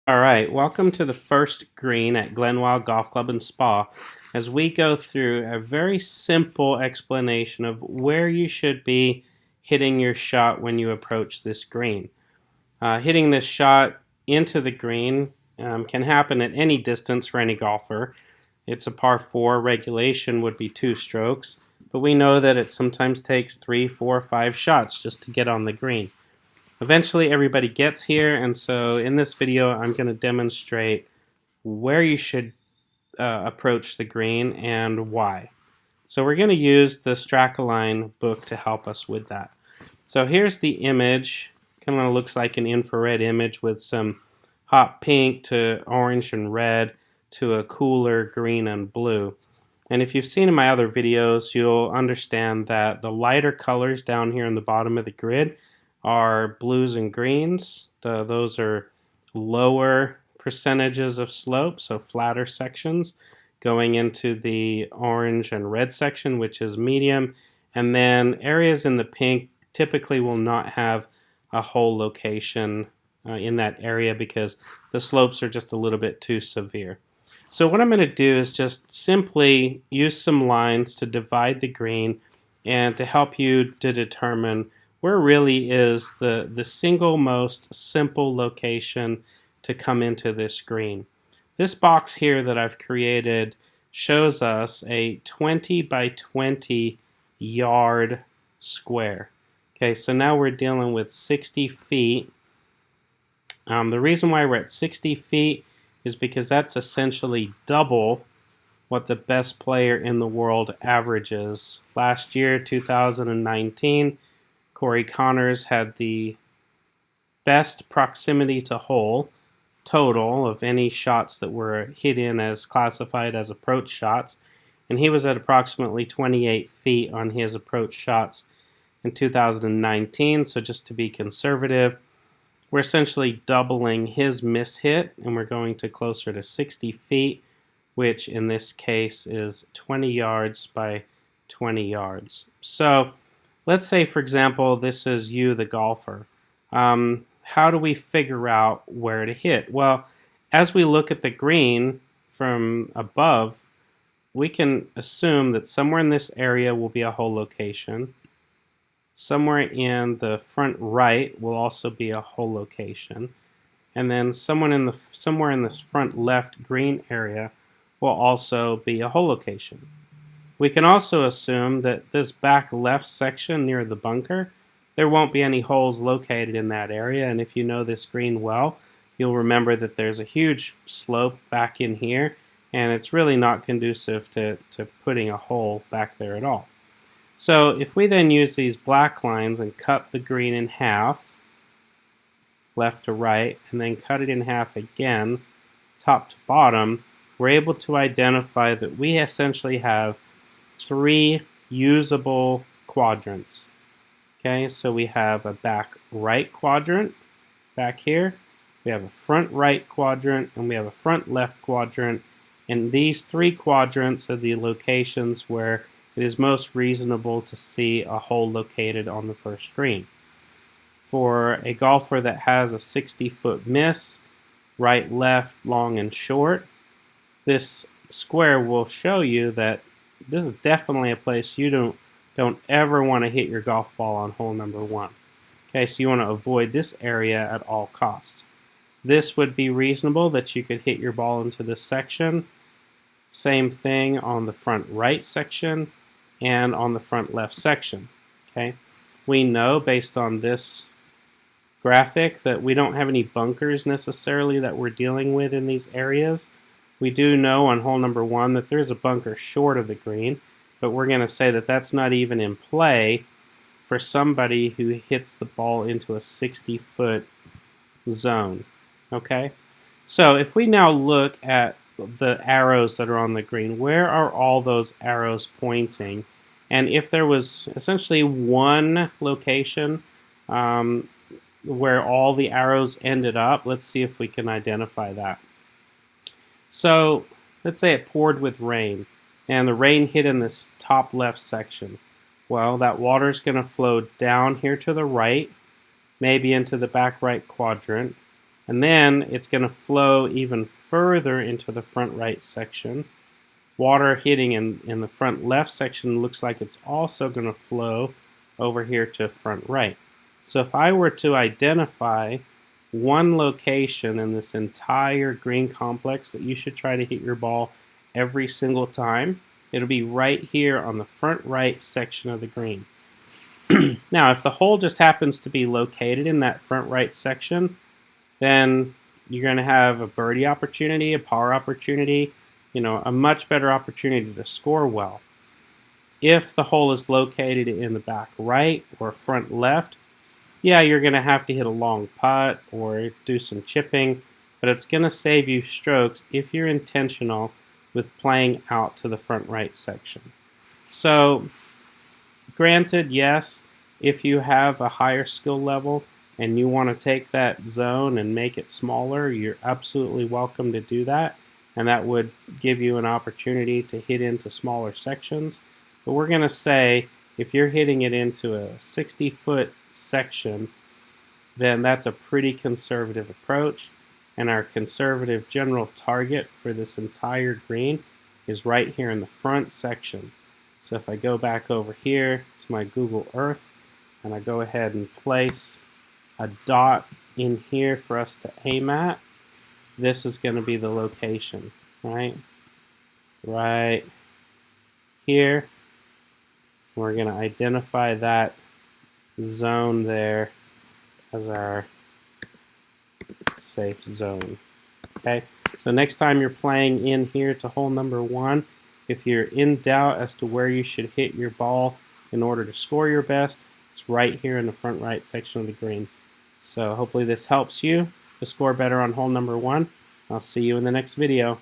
All right, welcome to the first green at Glenwild Golf Club and Spa as we go through a very simple explanation of where you should be hitting your shot when you approach this green. Hitting this shot into the green can happen at any distance for any golfer. It's a par 4, regulation would be 2 strokes, but we know that it sometimes takes 3, 4, 5 shots just to get on the green. Eventually everybody gets here, and so in this video I'm going to demonstrate where you should approach the green and why. So we're going to use the Strakaline book to help us with that. So here's the image. Kind of looks like an infrared image with some hot pink to orange and red to a cooler green and blue. And if you've seen in my other videos, you'll understand that the lighter colors down here in the bottom of the grid are blues and greens. Those are lower percentages of slope, so flatter sections, going into the orange and red section, which is medium. And then areas in the pink typically will not have a hole location in that area because the slopes are just a little bit too severe. So what I'm going to do is just simply use some lines to divide the green and to help you to determine where really is the single most simple location to come into this green. This box here that I've created shows us a 20 by 20 yard square. Okay, so now we're dealing with 60 feet. The reason why we're at 60 feet is because that's essentially double what the best player in the world averages. Last year, 2019, Corey Connors had the best proximity to hole total of any shots that were hit in as classified as approach shots, and he was at approximately 28 feet on his approach shots in 2019. So just to be conservative, we're essentially doubling his miss hit, and we're going to closer to 60 feet, which in this case is 20 yards by 20 yards. So let's say, for example, this is you, the golfer. How do we figure out where to hit? Well, as we look at the green from above, we can assume that somewhere in this area will be a hole location. Somewhere in the front right will also be a hole location. And then somewhere in the front left green area will also be a hole location. We can also assume that this back left section near the bunker, there won't be any holes located in that area. And if you know this green well, you'll remember that there's a huge slope back in here, and it's really not conducive to putting a hole back there at all. So if we then use these black lines and cut the green in half, left to right, and then cut it in half again, top to bottom, we're able to identify that we essentially have 3 usable quadrants. Okay, so we have a back right quadrant back here, we have a front right quadrant, and we have a front left quadrant. And these 3 quadrants are the locations where it is most reasonable to see a hole located on the first green. For a golfer that has a 60-foot miss, right, left, long, and short, this square will show you that this is definitely a place you don't ever want to hit your golf ball on hole number 1. Okay, so you want to avoid this area at all costs. This would be reasonable that you could hit your ball into this section. Same thing on the front right section and on the front left section. Okay, we know based on this graphic that we don't have any bunkers necessarily that we're dealing with in these areas. We do know on hole number 1 that there's a bunker short of the green, but we're going to say that that's not even in play for somebody who hits the ball into a 60-foot zone. Okay, so if we now look at the arrows that are on the green, where are all those arrows pointing? And if there was essentially one location where all the arrows ended up, let's see if we can identify that. So let's say it poured with rain, and the rain hit in this top left section. Well, that water is going to flow down here to the right, maybe into the back right quadrant, And then it's going to flow even further into the front right section. Water hitting in the front left section looks like it's also going to flow over here to front right. So if I were to identify one location in this entire green complex that you should try to hit your ball every single time, it'll be right here on the front right section of the green. Now, if the hole just happens to be located in that front right section, then you're going to have a birdie opportunity, a par opportunity, a much better opportunity to score well. If the hole is located in the back right or front left, yeah, you're going to have to hit a long putt or do some chipping, but it's going to save you strokes if you're intentional with playing out to the front right section. So, granted, yes, if you have a higher skill level and you want to take that zone and make it smaller, you're absolutely welcome to do that, and that would give you an opportunity to hit into smaller sections. But we're going to say if you're hitting it into a 60-foot section, then that's a pretty conservative approach, and our conservative general target for this entire green is right here in the front section. So if I go back over here to my Google Earth and I go ahead and place a dot in here for us to aim at, this is going to be the location, right here. We're going to identify that zone there as our safe zone. Okay, so next time you're playing in here to hole number 1, if you're in doubt as to where you should hit your ball in order to score your best, it's right here in the front right section of the green. So hopefully this helps you to score better on hole number 1. I'll see you in the next video.